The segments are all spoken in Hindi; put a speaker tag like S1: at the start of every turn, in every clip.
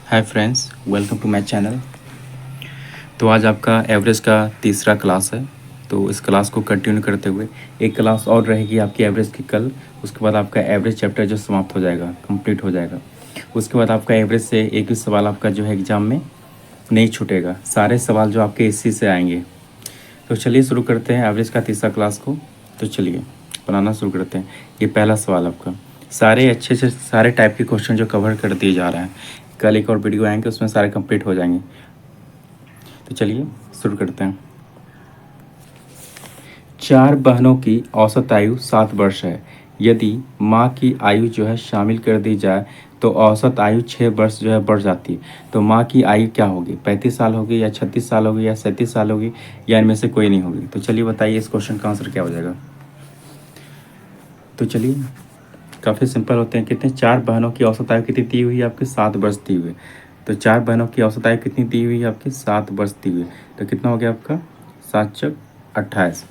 S1: Hi friends, welcome to my channel. तो आज आपका एवरेज का तीसरा क्लास है। तो इस क्लास को कंटिन्यू करते हुए एक क्लास और रहेगी आपकी एवरेज की कल। उसके बाद आपका एवरेज चैप्टर जो समाप्त हो जाएगा, कंप्लीट हो जाएगा। उसके बाद आपका एवरेज से एक भी सवाल आपका जो है एग्ज़ाम में नहीं छूटेगा। सारे सवाल जो आपके इसी से आएंगे। तो चलिए शुरू करते हैं एवरेज का तीसरा क्लास को। तो चलिए बनाना शुरू करते हैं। ये पहला सवाल आपका, सारे अच्छे से सारे टाइप के क्वेश्चन जो कवर कर दिए जा रहे हैं। कल एक और वीडियो आएंगे, उसमें सारे कंप्लीट हो जाएंगे। तो चलिए शुरू करते हैं। चार बहनों की औसत आयु 7 वर्ष है। यदि माँ की आयु जो है शामिल कर दी जाए तो औसत आयु 6 वर्ष जो है बढ़ जाती है। तो माँ की आयु क्या होगी? 35 साल होगी या 36 साल होगी या 37 साल होगी या इनमें से कोई नहीं होगी? तो चलिए बताइए इस क्वेश्चन का आंसर क्या हो जाएगा। तो चलिए काफ़ी सिंपल होते हैं। कितने? चार बहनों की औसत आयु कितनी दी हुई है आपकी? 7 वर्ष दी हुई है। तो चार बहनों की औसत आयु कितनी दी हुई है आपकी? 7 वर्ष दी हुई है। तो कितना हो गया आपका? 7 × 28।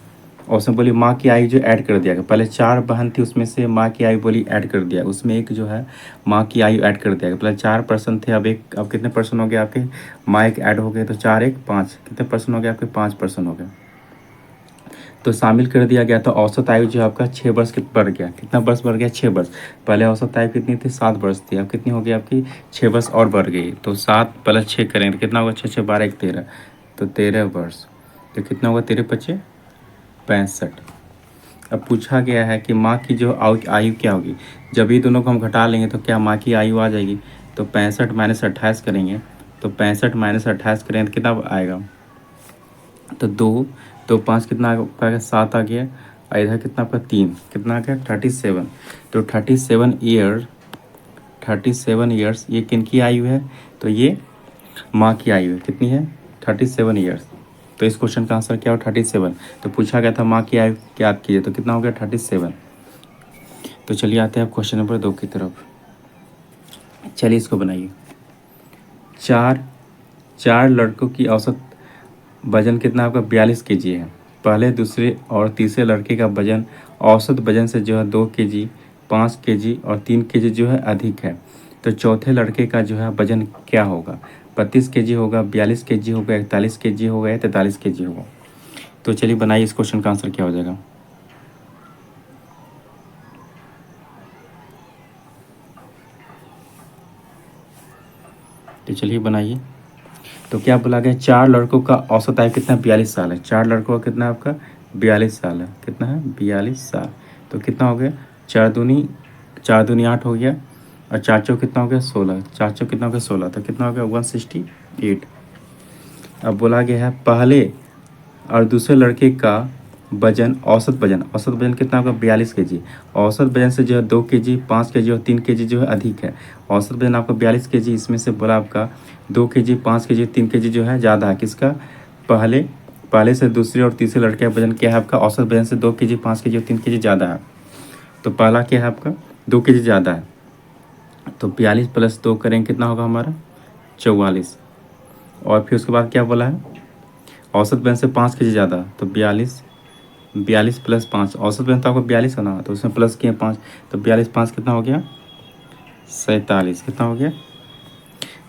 S1: और उसमें बोली माँ की आयु जो ऐड कर दिया गया। पहले चार बहन थी, उसमें से माँ की आयु बोली ऐड कर दिया, उसमें एक जो है माँ की आयु ऐड कर दिया गया। पहले 4 पर्सन थे, अब कितने पर्सन हो गए आपके? माँ एक ऐड हो गए, तो 4 1 5, कितने पर्सन हो गए आपके? 5 पर्सन हो गए। तो शामिल कर दिया गया। तो औसत आयु जो है आपका 6 वर्ष की बढ़ गया। कितना वर्ष बढ़ गया? 6 वर्ष। पहले औसत आयु कितनी थी? 7 वर्ष थी। अब कितनी हो गई आपकी? 6 वर्ष और बढ़ गई। तो 7 + 6 करेंगे तो कितना होगा? 6 6 12 1 13। तो 13 वर्ष। तो कितना होगा? 13 × 5 = 65। अब पूछा गया है कि माँ की जो आयु क्या होगी। जब ये दोनों को हम घटा लेंगे तो क्या माँ की आयु आ जाएगी? तो 65 - 28 करेंगे। तो 65 - 28 करेंगे तो कितना आएगा? तो 2 तो 5 कितना आपका? 7 आ गया। और इधर कितना आपका? 3 कितना आ गया? 37। तो 37 ईयर्स ये किनकी आयु है? तो ये माँ की आयु है। कितनी है? 37 ईयर्स। तो इस क्वेश्चन का आंसर क्या हो? 37। तो पूछा गया था माँ की आयु क्या आपकी है, तो कितना हो गया? 37। तो चलिए आते हैं अब क्वेश्चन नंबर 2 की तरफ। चलिए इसको बनाइए। चार चार लड़कों की औसत वजन कितना आपका? 42 kg है। पहले, दूसरे और तीसरे लड़के का वजन औसत वजन से जो है 2 kg, 5 kg और 3 kg जो है अधिक है। तो चौथे लड़के का जो है वजन क्या होगा? 32 kg होगा, 42 kg होगा, 41 kg होगा या 43 kg होगा? तो चलिए बनाइए इस क्वेश्चन का आंसर क्या हो जाएगा। तो चलिए बनाइए। तो क्या बोला गया? चार लड़कों का औसत आयु कितना? 42 साल है। चार लड़कों का कितना आपका? 42 साल है। कितना है? 42 साल। तो कितना हो गया? 4 दूनी 8 हो गया। और 4 चौक कितना हो गया? 16। 4 चौक कितना हो गया? 16। तो कितना हो गया? 168। अब बोला गया है पहले और दूसरे लड़के का वजन, औसत वजन कितना होगा? 42 kg। औसत वजन से जो है 2 kg, 5 kg और 3 kg जो है अधिक है। औसत वजन आपका 42 kg, इसमें से बोला आपका 2 kg, 5 kg, 3 kg जो है ज़्यादा है। किसका? पहले पहले से दूसरे और तीसरे लड़के का वजन क्या है आपका? औसत वजन से 2 kg, 5 kg और 3 kg ज़्यादा है। तो पहला क्या है आपका? 2 kg ज़्यादा है। तो 42 + 2 करेंगे कितना होगा हमारा? 44। और फिर उसके बाद क्या बोला है? औसत वजन से 5 kg ज़्यादा, तो 42। 42 + 5, औसत वजन तो आपको 42 है ना, तो उसमें प्लस किए 5। तो 42 5 कितना हो गया? 47। कितना हो गया?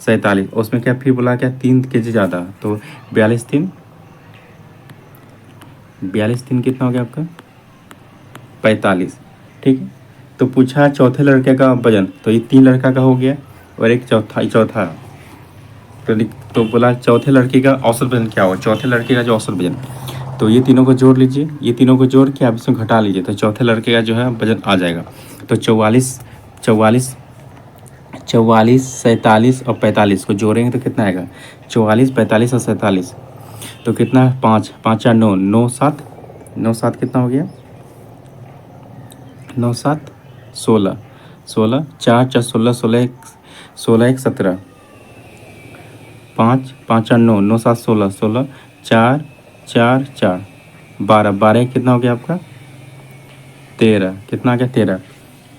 S1: 47। उसमें क्या फिर बोला क्या? 3 kg ज़्यादा, तो 42 3 कितना हो गया आपका? 45। ठीक है। तो पूछा चौथे लड़के का वजन, तो ये 3 लड़का का हो गया और एक चौथा। तो बोला चौथे लड़के का औसत वजन क्या होगा? चौथे लड़के का जो औसत वजन, तो ये तीनों को जोड़ लीजिए। ये तीनों को जोड़ के आप इसमें घटा लीजिए, तो चौथे लड़के का जो है वजन आ जाएगा। तो 44 44 44 47 और 45 को जोड़ेंगे तो कितना आएगा? 44 45 और 47। तो कितना? 5 5 4 9 9 7 9 7 कितना हो गया? 9 7 16 16 4 4 16 16 1 17। 5 5 4 9 9 7 16 16 4 4 4 12 12 कितना हो गया आपका? 13। कितना आ गया? 13।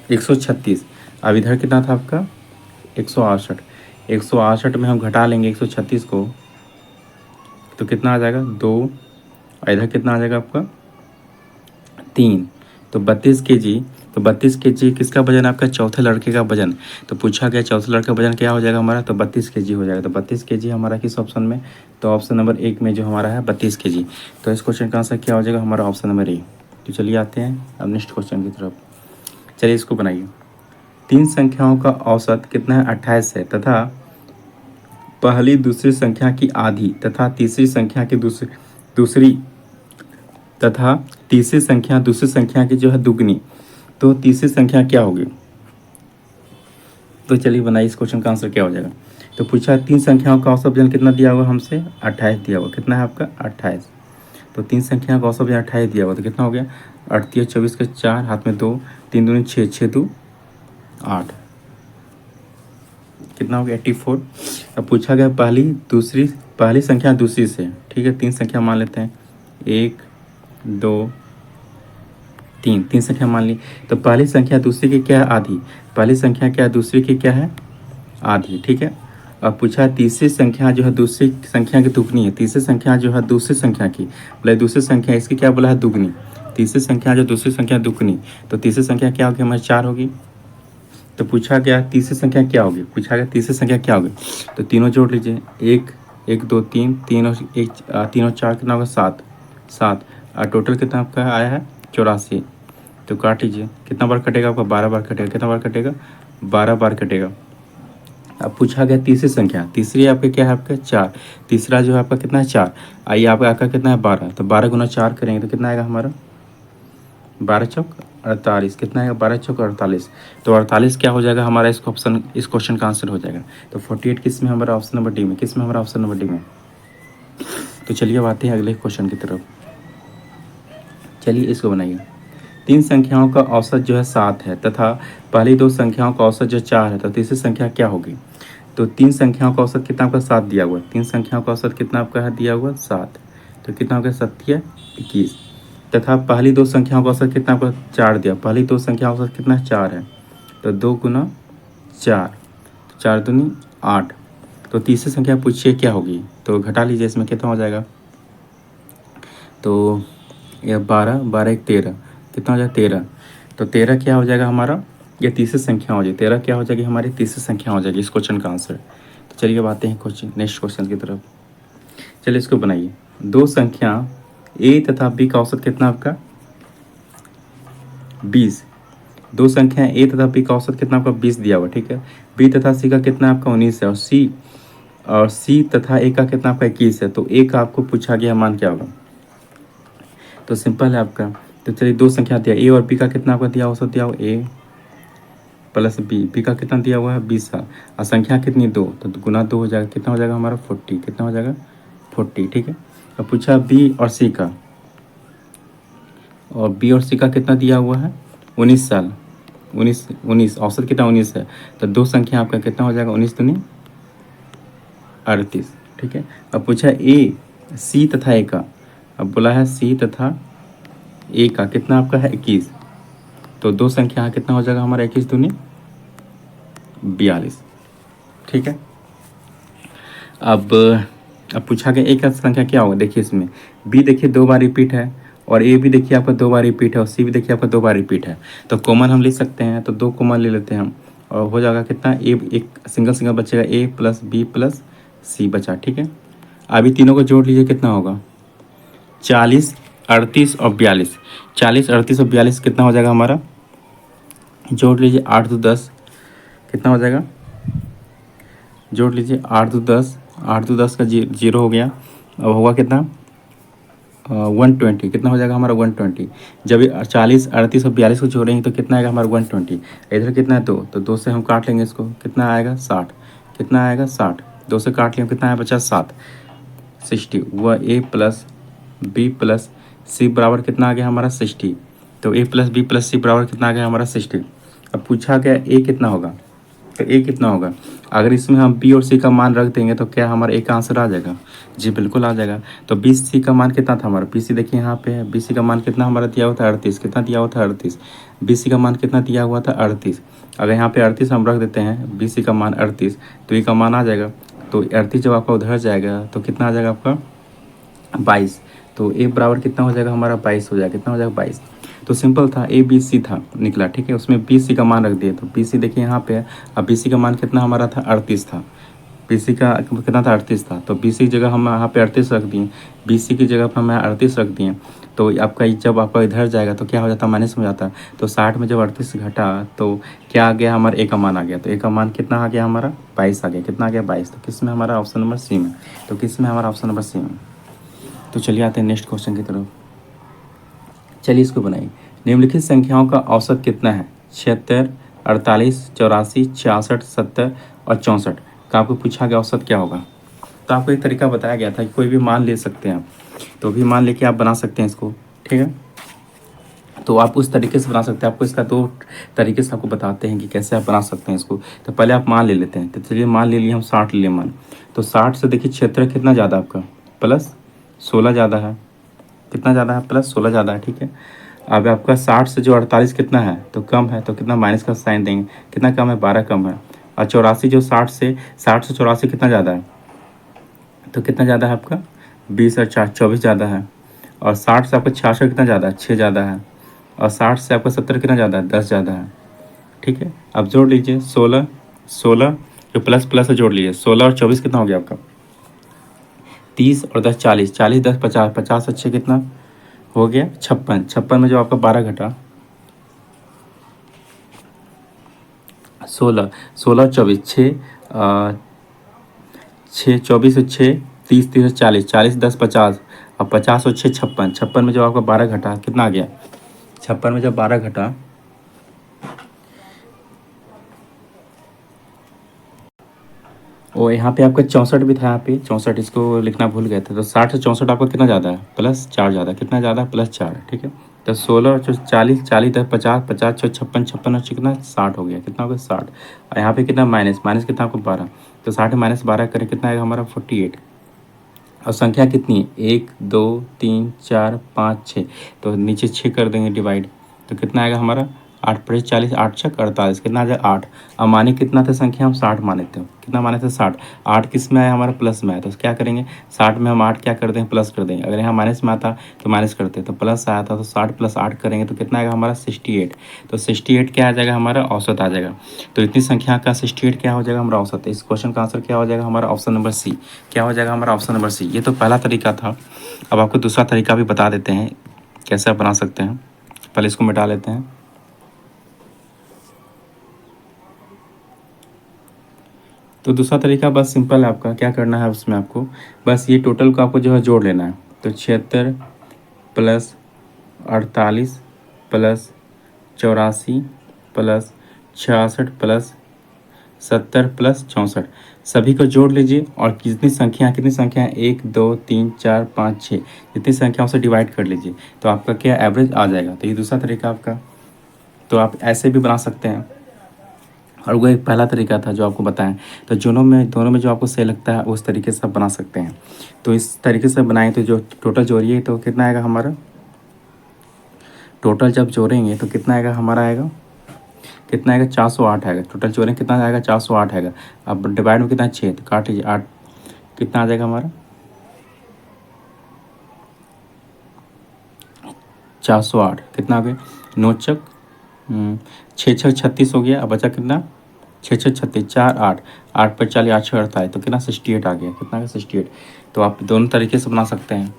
S1: 136। अब इधर कितना था आपका? 168। 168 में हम घटा लेंगे 136 को, तो कितना आ जाएगा? 2। और इधर कितना आ जाएगा आपका? 3। तो 32 kg तो 32 केजी किसका वजन, आपका चौथे लड़के का वजन। तो पूछा गया चौथे लड़के का वजन क्या हो जाएगा हमारा, तो 32 केजी हो जाएगा। तो 32 केजी हमारा किस ऑप्शन में, तो ऑप्शन नंबर 1 में जो हमारा है 32 केजी। तो इस क्वेश्चन का आंसर क्या हो जाएगा हमारा, ऑप्शन नंबर ए। तो चलिए आते हैं अब नेक्स्ट क्वेश्चन की तरफ। चलिए इसको बनाइए। 3 संख्याओं का औसत कितना है, 28 है, तथा पहली दूसरी संख्या की आधी तथा तीसरी संख्या की दूसरी तथा तीसरी संख्या दूसरी संख्या की जो है दुगनी, तो तीसरी संख्या क्या होगी। तो चलिए बनाइए इस क्वेश्चन का आंसर क्या हो जाएगा। तो पूछा 3 संख्याओं का औसत वजन कितना दिया हुआ हमसे, 28 दिया हुआ। कितना है आपका 28। तो 3 संख्याओं का औसत वजन 28 दिया हुआ, तो कितना हो गया 38 24 के 4 हाथ में 2 3 दूनी 6 6 2 8, कितना हो गया 84। अब पूछा गया पहली संख्या दूसरी से, ठीक है 3 संख्या मान लेते हैं 1 2 3 संख्या मान ली। तो पहली संख्या दूसरी की क्या है, आधी। पहली संख्या क्या है, दूसरी की क्या है, आधी, ठीक है। अब पूछा तीसरी संख्या जो है दूसरी संख्या की दुगनी है। तीसरी संख्या जो है दूसरी संख्या की, बोले दूसरी संख्या इसकी क्या बोला है, दुगनी। तीसरी संख्या जो दूसरी संख्या दुगनी, तो तीसरी संख्या क्या होगी हमारी 4 होगी। तो पूछा गया तीसरी संख्या क्या होगी, पूछा गया तीसरी संख्या क्या होगी। तो तीनों जोड़ लीजिए, 1 1 2 3 3 और 1 3 और 4 कितना होगा 7 7, और टोटल कितना आपका आया है 84। तो काट लीजिए, कितना बार कटेगा आपका 12 बार कटेगा। कितना बार कटेगा 12 बार कटेगा। अब पूछा गया तीसरी संख्या, तीसरी आपके क्या है आपका 4, तीसरा जो है आपका कितना है 4, आइए आपका कितना है 12। तो 12 गुना 4 करेंगे तो कितना आएगा हमारा 12 चौक 48, कितना आएगा 12 चौक 48। तो 48 क्या हो जाएगा हमारा इस क्वेश्चन का आंसर हो जाएगा। तो 48 किस में हमारा ऑप्शन नंबर डी में, किस में हमारा ऑप्शन नंबर डी में। तो चलिए अब आते हैं अगले क्वेश्चन की तरफ। चलिए इसको बनाइए। 3 संख्याओं का औसत जो है 7 है तथा पहली 2 संख्याओं का औसत जो 4 है, तो तीसरी संख्या क्या होगी। तो 3 संख्याओं का औसत कितना आपका 7 दिया हुआ है। 3 संख्याओं का औसत कितना आपका है दिया हुआ 7, तो कितना हो गया 7 21, तथा पहली 2 संख्याओं का औसत कितना आपका 4 दिया। पहली 2 संख्याओं का औसत कितना 4 है, तो 2 गुना 4, 4 दूनी 8। तो तीसरी संख्या पूछिए क्या होगी, तो घटा लीजिए, इसमें कितना हो जाएगा। तो यह 12 12 1 13, कितना हो जाएगा 13। तो 13 क्या हो जाएगा हमारा, ये तीसरी संख्या हो जाएगी। 13 क्या हो जाएगी हमारी तीसरी संख्या हो जाएगी इस क्वेश्चन का आंसर। तो चलिए अब आते हैं क्वेश्चन नेक्स्ट क्वेश्चन की तरफ। चलिए इसको बनाइए। 2 संख्या ए तथा बी का औसत कितना आपका 20। 2 संख्या ए तथा बी का औसत कितना आपका 20 दिया हुआ, ठीक है। बी तथा सी का कितना आपका 19 है, और सी तथा ए का कितना आपका 21 है। तो ए का आपको पूछा गया मान क्या होगा। तो सिंपल है आपका। तो चलिए 2 संख्या दिया, ए और बी का कितना आपका दिया औसत दिया हुआ ए प्लस बी, बी का कितना दिया हुआ है 20 है, और संख्या कितनी 2, तो गुना 2 हो जाएगा। कितना हो जाएगा हमारा 40, कितना हो जाएगा 40, ठीक है। अब पूछा बी और सी का, और बी और सी का कितना दिया हुआ है 19 साल, 19 औसत कितना 19 है। तो 2 संख्या आपका कितना हो जाएगा 19 दूनी 38, ठीक है। अब पूछा ए सी तथा ए का, अब बोला है सी तथा ए का कितना आपका है 21। तो 2 संख्या कितना हो जाएगा हमारा 21 दूनी 42, ठीक है। अब पूछा गया ए का संख्या क्या होगा। देखिए इसमें बी देखिए 2 बार रिपीट है, और ए भी देखिए आपका 2 बार रिपीट है, और सी भी देखिए आपका 2 बार रिपीट है। तो कॉमन हम ले सकते हैं, तो 2 कॉमन ले लेते हैं हम, और हो जाएगा कितना ए, एक सिंगल बचेगा ए प्लस बी प्लस सी बचा, ठीक है। अभी तीनों को जोड़ लीजिए, कितना होगा 40 38 और 42। 40 38 और 42 कितना हो जाएगा हमारा, जोड़ लीजिए 8 2 10, कितना हो जाएगा जोड़ लीजिए 8 2 10, 8 2 10 का जीरो हो गया। अब होगा कितना 120, कितना हो जाएगा हमारा 120। जब ये 40 38 और 42 को जोड़ेंगे तो कितना आएगा हमारा 120। इधर कितना है 2, तो 2 से हम काट लेंगे इसको, कितना आएगा 60, कितना आएगा 60, 2 से काट लिया कितना आया बचा 7 60। वह ए प्लस बी प्लस सी बराबर कितना आ गया हमारा 60। तो ए प्लस बी प्लस सी बराबर कितना आ गया हमारा 60। अब पूछा गया ए कितना होगा, तो ए कितना होगा। अगर इसमें हम बी और सी का मान रख देंगे तो क्या हमारा ए का आंसर आ जाएगा, जी बिल्कुल आ जाएगा। तो बी सी का मान कितना था हमारा, बी सी देखिए यहाँ पे है, बी सी का मान कितना हमारा दिया हुआ था 38, कितना दिया हुआ था 38, बी सी का मान कितना दिया हुआ था 38। अगर यहाँ पे 38 हम रख देते हैं, बी सी का मान 38, तो ए का मान आ जाएगा। तो 38 जब आपका उधर जाएगा तो कितना आ जाएगा आपका 22। तो ए बराबर कितना हो जाएगा हमारा 22 हो जाएगा, कितना हो जाएगा 22। तो सिंपल था, ए बी सी था निकला, ठीक है। उसमें बी सी का मान रख दिए, तो बी सी देखिए यहाँ पे है। अब बी सी का मान कितना हमारा था, 38 था। बी सी का कितना था, 38 था। तो बी सी की जगह हम यहाँ पे 38 रख दिए, बी सी की जगह पर हम 38 रख दिए। तो आपका जब आपका इधर जाएगा तो क्या हो जाता है, माइनस में जाता है। तो 60 में जब 38 घटा तो क्या आ गया, हमारा ए का मान आ गया। तो ए का मान कितना आ गया हमारा, 22 आ गया। कितना आ गया, 22। तो किस में हमारा ऑप्शन नंबर सी में। तो किस में हमारा ऑप्शन नंबर सी में। तो चलिए आते हैं नेक्स्ट क्वेश्चन की तरफ। चलिए इसको बनाइए। निम्नलिखित संख्याओं का औसत कितना है, 76, 48, 84, 66, 70 और 64 का आपको पूछा गया औसत क्या होगा। तो आपको एक तरीका बताया गया था कि कोई भी मान ले सकते हैं आप, तो भी मान लेके आप बना सकते हैं इसको, ठीक है। तो आप उस तरीके से बना सकते हैं। आपको इसका दो तरीके से आपको बताते हैं कि कैसे आप बना सकते हैं इसको। तो पहले आप मान ले लेते हैं। तो चलिए मान ले लिए हम, 60 ले लिए मान। तो 60 से देखिए क्षेत्र कितना ज़्यादा आपका, प्लस 16 ज़्यादा है। कितना ज़्यादा है, प्लस 16 ज़्यादा है, ठीक है। अब आपका 60 से जो 48 कितना है, तो कम है, तो कितना माइनस का साइन देंगे। कितना कम है, 12 कम है। और 84 जो 60 से 84 कितना ज़्यादा है, तो कितना ज़्यादा है आपका, 20 और 4 24 ज़्यादा है। और 60 से आपका 66 कितना ज़्यादा है, 6 ज़्यादा है। और 60 से आपका 70 कितना ज़्यादा है, 10 ज़्यादा है, ठीक है। अब जोड़ लीजिए, 16 16 जो प्लस प्लस से जोड़ लीजिए, 16 और 24 कितना हो गया आपका, 30 और 10 40, 40 10 50, 50 अच्छे कितना हो गया, 56। 56 में जो आपका 12 घटा, 16 16 और 24 6, 6 24 और 6 30 30 और 40, 40 10 50 और 50 और 6 56। 56 में जब आपका 12 घटा कितना आ गया, 56 में जब 12 घटा, और यहाँ पे आपका 64 भी था, यहाँ पे 64 इसको लिखना भूल गए थे। तो 60 से 64 आपका कितना ज़्यादा है, प्लस 4 ज़्यादा। कितना ज़्यादा, प्लस 4, ठीक है। तो 16 और 40, 40 10 50, 50 6 56, 56 और कितना 60 हो गया। कितना हो गया, 60। और यहाँ पे कितना माइनस, माइनस कितना आपको 12। तो 60 माइनस 12 करें कितना आएगा हमारा, 48। और संख्या कितनी है, 1 2 3 4 5 6। तो नीचे 6 कर देंगे डिवाइड, तो कितना आएगा हमारा, 8 पड़े 40, 8 छक 48, कितना आ जाए 8। अब माने कितना था संख्या, हम 60 माने थे। कितना माने थे, 60। 8 किस में आया हमारा, प्लस में आया। तो क्या करेंगे, 60 में हम 8 क्या कर देंगे, प्लस कर देंगे। अगर यहाँ माइनस में आता तो माइनस करते, तो प्लस आया था तो 60 प्लस 8 करेंगे तो कितना आएगा हमारा, 68। तो 68 क्या आ जाएगा हमारा, औसत आ जाएगा। तो इतनी संख्या का 68 क्या हो जाएगा हमारा औसत। इस क्वेश्चन का आंसर क्या हो जाएगा हमारा, ऑप्शन नंबर सी। क्या हो जाएगा हमारा, ऑप्शन नंबर सी। ये तो पहला तरीका था। अब आपको दूसरा तरीका भी बता देते हैं कैसे आप बना सकते हैं। पहले इसको मिटा लेते हैं। तो दूसरा तरीका बस सिंपल है आपका, क्या करना है उसमें आपको, बस ये टोटल को आपको जो है जोड़ लेना है। तो 76 plus 48 plus 84 plus 66 plus 70 plus 64 सभी को जोड़ लीजिए। और कितनी संख्या, 1 2 3 4 5 6, जितनी संख्याओं से डिवाइड कर लीजिए। तो आपका क्या एवरेज आ जाएगा। तो ये दूसरा तरीका आपका। तो आप ऐसे भी बना सकते हैं, और वो एक पहला तरीका था जो आपको बताएं। तो दोनों में जो आपको सही लगता है उस तरीके से आप बना सकते हैं। तो इस तरीके से बनाएं तो जो टोटल जोड़िए तो कितना आएगा हमारा, टोटल जब जोड़ेंगे तो कितना आएगा हमारा, आएगा कितना आएगा, 408 आएगा। टोटल जोड़ेंगे कितना आएगा, 408 आएगा। अब डिवाइड में कितना, 6, तो काट लीजिए 8, कितना आ जाएगा हमारा, 408। कितना आ गया, 9 चक 6 6 36 हो गया। अब बचा कितना, 6 6 36, 4 8, 8 पर 40, 8 6 48, तो कितना 68 आ गया। कितना आ गया, 68। तो आप दोनों तरीके से बना सकते हैं,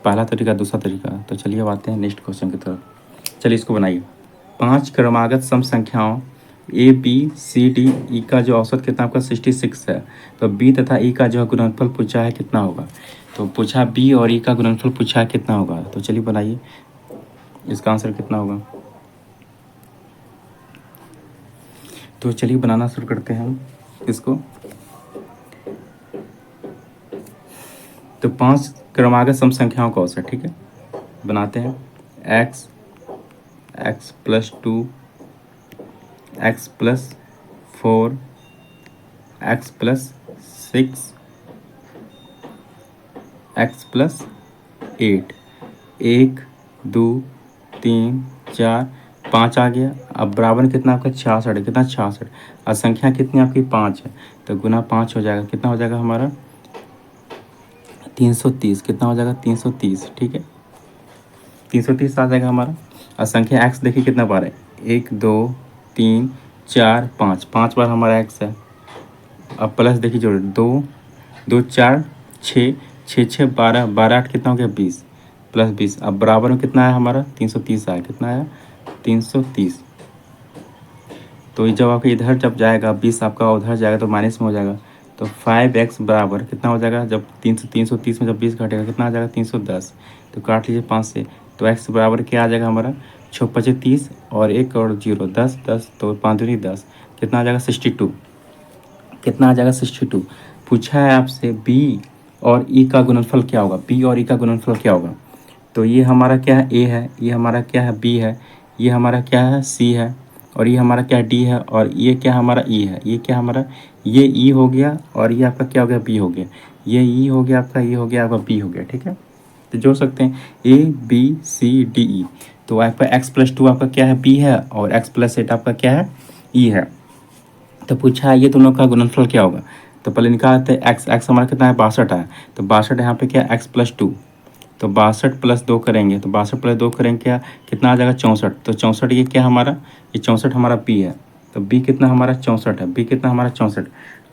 S1: पहला तरीका दूसरा तरीका। तो चलिए अब आते हैं नेक्स्ट क्वेश्चन की तरफ। चलिए इसको बनाइए। 5 क्रमागत सम संख्याओं A B C D E का जो औसत कितना आपका 66 है। तो बी तथा ई का जो है गुणनफल पूछा है कितना होगा। तो पूछा बी और ई का गुणनफल पूछा है कितना होगा। तो चलिए बनाइए, इसका आंसर कितना होगा। तो चलिए बनाना शुरू करते हैं हम इसको। तो 5 क्रमागत सम संख्याओं का औसत, ठीक है, बनाते हैं। X x plus 2 x plus 4 x plus 6 x plus 8, 1 2 3 4 5 आ गया। अब बराबर कितना आपका 66 है। कितना 66, और संख्या कितनी आपकी 5 है। तो गुना 5 हो जाएगा, कितना हो जाएगा हमारा 330। कितना हो जाएगा 330, ठीक है, 330 आ जाएगा हमारा। और संख्या एक्स देखिए कितना बार है, 1 2 3 4 5, 5 बार हमारा एक्स है। अब प्लस देखिए जोड़, 2 2 4 6, 6 6 12, 12 8 कितना हो गया 20, प्लस 20। अब बराबर में कितना आया हमारा 330 आया, कितना आया 330। तो ये जब आपका इधर जब जाएगा 20 आपका उधर जाएगा तो माइनस में हो जाएगा। तो 5x बराबर कितना हो जाएगा, जब 330 में जब 20 घटेगा कितना आ जाएगा 310। तो काट लीजिए 5 से, तो x बराबर क्या आ जाएगा हमारा 6 25 30 और 1 और 0 10 10, तो 5 दूनी 10, कितना आ जाएगा 62। कितना आ जाएगा 62। पूछा है आपसे b और e का गुणनफल क्या होगा, b और e का गुणनफल क्या होगा। तो ये हमारा क्या है a है, ये हमारा क्या है b है, ये हमारा क्या है c है, और ये हमारा क्या d है, और ये क्या हमारा e है, ये क्या हमारा, ये e हो गया और ये आपका क्या हो गया b हो गया, ये e हो गया आपका, ये हो गया आपका b हो गया। ठीक है, तो जोड़ सकते हैं a b c d e। तो आपका x+2 आपका क्या है b है, और x+8 आपका क्या है e है। तो पूछा है ये दोनों का गुणनफल क्या होगा। तो पहले निकालते हैं एक्स, एक्स हमारा कितना है 62 है, तो 62 यहाँ पे क्या x+2, तो 62 प्लस 2 करेंगे, तो 62 प्लस 2 करेंगे क्या, कितना आ जाएगा 64। तो 64 ये क्या हमारा, ये 64 हमारा बी है। तो बी कितना हमारा 64 है, बी कितना हमारा 64।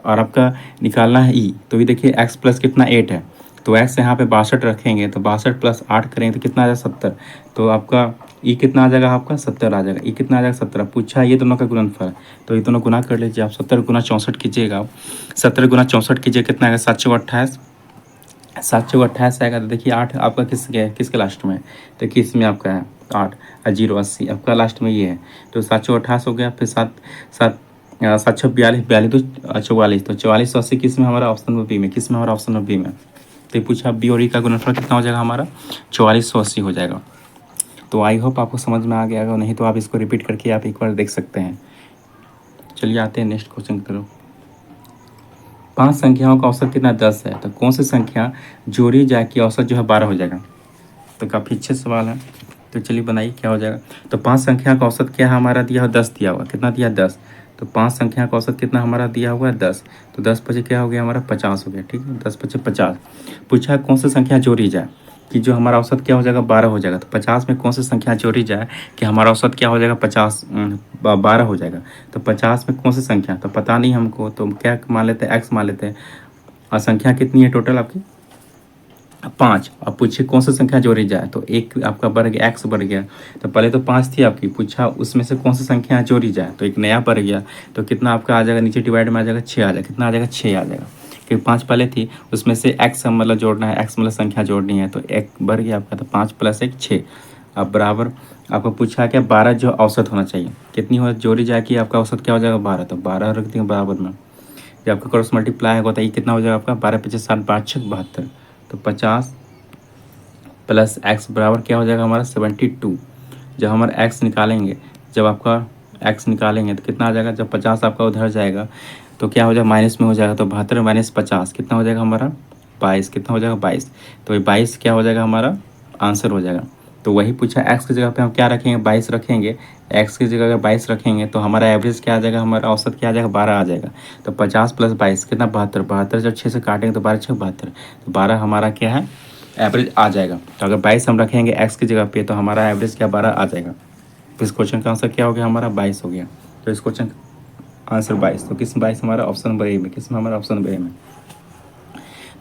S1: और आपका निकालना है ई, तो ये देखिए एक्स प्लस कितना 8 है, तो एक्स यहाँ पे 62 रखेंगे, तो 62 प्लस 8 करेंगे तो कितना आ जाएगा 70। तो आपका ई कितना आ जाएगा आपका 70 आ जाएगा, ई कितना आ जाएगा 17। पूछा ये दोनों का गुणनफल है, तो ये दोनों गुना कर लीजिए आप, 70 गुना 64 कीजिएगा आप, 70 गुना 64 कीजिए कितना आएगा 728, 728 आएगा। तो देखिए 8 आपका किसके लास्ट में है, तो किस में आपका है 8 और 0 80 आपका लास्ट में ये है। तो 728 हो गया, फिर 7 7 7 6 42 42 तो 44, तो 44 80 किस में हमारा ऑप्शन में बी में, किस में हमारा ऑप्शन में बी में। तो ये पूछा बी और ई का गुणनफल कितना हो जाएगा हमारा 4480 हो जाएगा। तो आई होप आपको समझ में आ गया होगा, नहीं तो आप इसको रिपीट करके आप एक बार देख सकते हैं। चलिए आते हैं नेक्स्ट क्वेश्चन की तरफ। 5 संख्याओं का औसत कितना 10 है, तो कौन सी संख्या जोड़ी जाए कि औसत जो है 12 हो जाएगा। तो काफ़ी अच्छे सवाल है, तो चलिए बनाइए क्या हो जाएगा। तो 5 संख्या का औसत क्या हमारा दिया हुआ 10 दिया हुआ, कितना दिया 10। तो 5 संख्या का औसत कितना हमारा दिया हुआ है 10, तो 10 पचे क्या हो गया हमारा 50 हो गया। ठीक है, 10 पचे 50। पूछा है कौन सी संख्या जोड़ी जाए कि जो हमारा औसत क्या हो जाएगा 12 हो जाएगा। तो 50 में कौन सी संख्या जोड़ी जाए कि हमारा औसत क्या हो जाएगा 12 हो जाएगा। तो 50 में कौन सी संख्या, तो पता नहीं हमको, तो क्या मान लेते हैं एक्स मान लेते हैं। और संख्या कितनी है टोटल आपकी 5। अब पूछिए कौन सी संख्या जोड़ी जाए, तो एक आपका बढ़ गया एक्स बढ़ गया। तो पहले तो 5 थी आपकी, पूछा उसमें से कौन सी संख्या जोड़ी जाए, तो एक नया बढ़ गया। तो कितना आपका आ जाएगा, नीचे डिवाइड में आ जाएगा 6 आ जाएगा, कितना आ जाएगा 6 आ जाएगा, क्योंकि 5 पहले थी उसमें से एक्स मतलब जोड़ना है, एक्स मतलब संख्या जोड़नी है, तो एक बढ़ गया आपका, तो 5 + 1 6। अब बराबर आपको पूछा क्या 12 जो औसत होना चाहिए, कितनी हो जोड़ी जाए कि आपका औसत क्या हो जाएगा 12। तो 12 रख देंगे बराबर में, जब आपका क्रॉस मल्टीप्लाई होगा तो ये कितना हो जाएगा आपका 12 × 5 = 60 5 × 6 = 72। तो 50 प्लस एक्स बराबर क्या हो जाएगा हमारा 72। जब हमारा एक्स निकालेंगे, जब आपका एक्स निकालेंगे तो कितना आ जाएगा, जब 50 आपका उधर जाएगा तो क्या हो जाएगा माइनस में हो जाएगा। तो 72 - 50 कितना हो जाएगा हमारा 22, कितना हो जाएगा 22। तो ये 22 क्या हो जाएगा हमारा आंसर हो जाएगा। तो वही पूछा एक्स की जगह पे हम क्या रखेंगे 22 रखेंगे, एक्स की जगह अगर 22 रखेंगे तो हमारा एवरेज क्या आ जाएगा, हमारा औसत क्या आ जाएगा 12 आ जाएगा। तो 50 + 22 कितना 72, 72 जब 6 से काटेंगे तो 12 × 6 = 72, तो 12 हमारा क्या है एवरेज आ जाएगा। तो अगर 22 हम रखेंगे एक्स की जगह पे तो हमारा एवरेज क्या 12 आ जाएगा। तो इस क्वेश्चन का आंसर क्या हो गया हमारा 22 हो गया। तो इस क्वेश्चन का आंसर 22, तो किस 22 हमारा ऑप्शन बी में, किस में हमारा ऑप्शन बी में।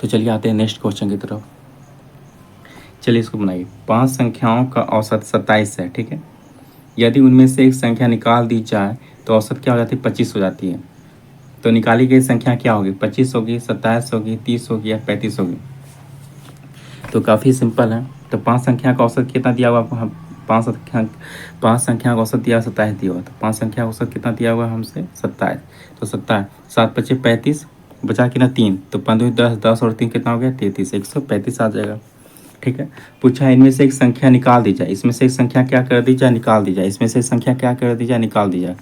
S1: तो चलिए आते हैं नेक्स्ट क्वेश्चन की तरफ। चलिए इसको बनाइए। 5 संख्याओं का औसत 27 है, ठीक है। यदि उनमें से एक संख्या निकाल दी जाए तो औसत क्या हो जाती है 25 हो जाती है। तो निकाली गई संख्या क्या होगी 25 होगी, 27 होगी, 30 होगी या 35 होगी। तो काफ़ी सिंपल है। तो 5 संख्या का औसत कितना दिया हुआ आपको, हम 5 संख्या का औसत दिया 27 दिया हुआ। तो 5 संख्या का औसत कितना दिया हुआ है हमसे 27। तो 27 7 × 5 = 35, बचा कितना 3, तो 15 10 10 और 3 कितना हो गया 33, 135 आ जाएगा। ठीक है, पूछा है इनमें से एक संख्या निकाल दी जाए, इसमें से एक संख्या क्या कर दी जाए निकाल दी जाए, इसमें से एक संख्या क्या कर दी जाए निकाल दी जाए।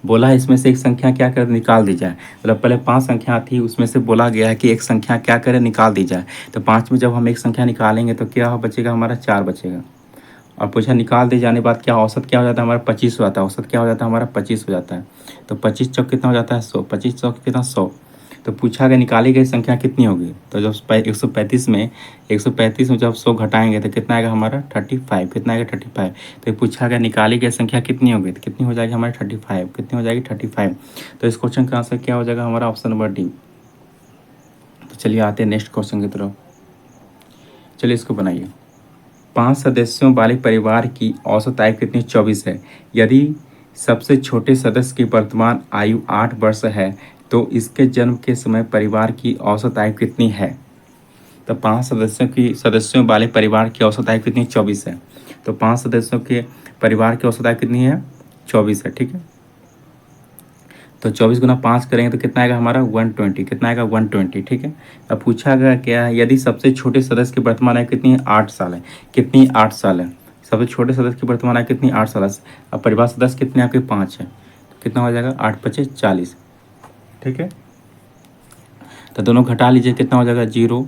S1: बोला है इसमें से एक संख्या क्या कर निकाल दी जाए, मतलब पहले 5 संख्या थी उसमें से बोला गया है कि एक संख्या क्या करे निकाल दी जाए। तो 5 में जब हम एक संख्या निकालेंगे तो क्या बचेगा हमारा 4 बचेगा। और पूछा निकाल दिए जाने बाद क्या औसत क्या हो जाता है हमारा 25 हो जाता है, औसत क्या हो जाता है हमारा 25 हो जाता है। तो 25 चौक कितना हो जाता है 100, 25 चौक कितना 100। तो पूछा गया निकाली गई संख्या कितनी होगी। तो जब 135 में 135 में जब 100 घटाएंगे तो कितना आएगा हमारा 35। कितना आएगा 35। तो ये पूछा गया निकाली गई संख्या कितनी होगी, तो कितनी हो जाएगी हमारी 35। कितनी हो जाएगी 35। तो इस क्वेश्चन का आंसर क्या हो जाएगा हमारा ऑप्शन नंबर डी। तो चलिए आते हैं नेक्स्ट क्वेश्चन की तरफ। चलिए इसको बनाइए। 5 सदस्यों वाले परिवार की औसत आयु कितनी 24 है। यदि सबसे छोटे सदस्य की वर्तमान आयु 8 वर्ष है तो इसके जन्म के समय परिवार की औसत आयु कितनी है। तो 5 सदस्यों वाले परिवार की औसत आयु कितनी 24 है। तो 5 सदस्यों के परिवार की औसत आयु कितनी है 24 है। ठीक है, तो 24 गुना 5 करेंगे तो कितना आएगा हमारा 120। कितना आएगा 120। ठीक है, अब पूछा गया क्या है, यदि सबसे छोटे सदस्य की वर्तमान आयु कितनी है 8 साल है। कितनी 8 साल है। सबसे छोटे सदस्य की वर्तमान आयु कितनी 8 साल है। अब परिवार सदस्य कितने आपके 5 है, तो कितना हो जाएगा 8 पचे 40। ठीक है, तो दोनों घटा लीजिए कितना हो जाएगा 0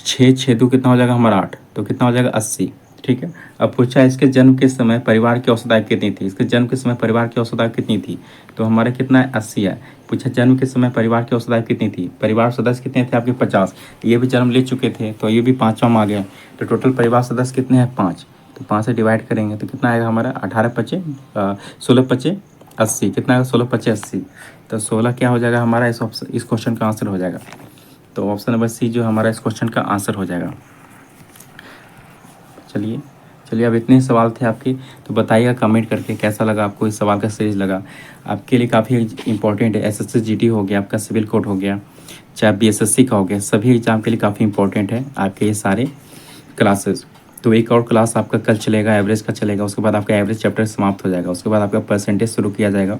S1: 6 6 2 कितना हो जाएगा हमारा 8, तो कितना हो जाएगा 80। ठीक है, अब पूछा इसके जन्म के समय परिवार की औसत आयु कितनी थी। इसके जन्म के समय परिवार की औसत आयु कितनी थी, तो हमारे कितना है 80 है। पूछा जन्म के समय परिवार की औसत आयु कितनी थी, परिवार सदस्य कितने थे आपके 50। ये भी जन्म ले चुके थे तो ये भी 5वां में आ गया। तो टोटल परिवार सदस्य कितने हैं 5। तो 5 से डिवाइड करेंगे तो कितना आएगा हमारा 18 पचे 16 पचे 80। कितना आएगा 16 पचे 80। तो 16 क्या हो जाएगा हमारा इस क्वेश्चन का आंसर हो जाएगा। तो ऑप्शन नंबर सी जो हमारा इस क्वेश्चन का आंसर हो जाएगा। चलिए चलिए अब इतने सवाल थे आपके, तो बताइएगा कमेंट करके कैसा लगा आपको, इस सवाल का सीरीज लगा आपके लिए काफ़ी इंपॉर्टेंट है। एसएससी जीडी हो गया, आपका सिविल कोड हो गया, चाहे बीएसएससी का हो गया, सभी एग्जाम के लिए काफ़ी इंपॉर्टेंट है आपके ये सारे क्लासेस। तो एक और क्लास आपका कल चलेगा, एवरेज का चलेगा, उसके बाद आपका एवरेज चैप्टर समाप्त हो जाएगा, उसके बाद आपका परसेंटेज शुरू किया जाएगा।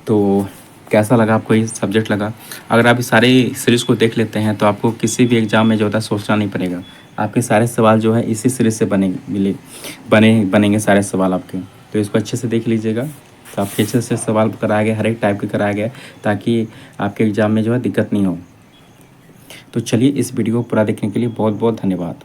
S1: तो कैसा लगा आपको ये सब्जेक्ट लगा। अगर आप इस सारे सीरीज़ को देख लेते हैं तो आपको किसी भी एग्ज़ाम में जो होता है सोचना नहीं पड़ेगा। आपके सारे सवाल जो है इसी सीरीज से बनेंगे सारे सवाल आपके। तो इसको अच्छे से देख लीजिएगा, तो आपके अच्छे से सवाल कराया गया, हर एक टाइप के कराया गया, ताकि आपके एग्ज़ाम में जो है दिक्कत नहीं हो। तो चलिए इस वीडियो को पूरा देखने के लिए बहुत बहुत धन्यवाद।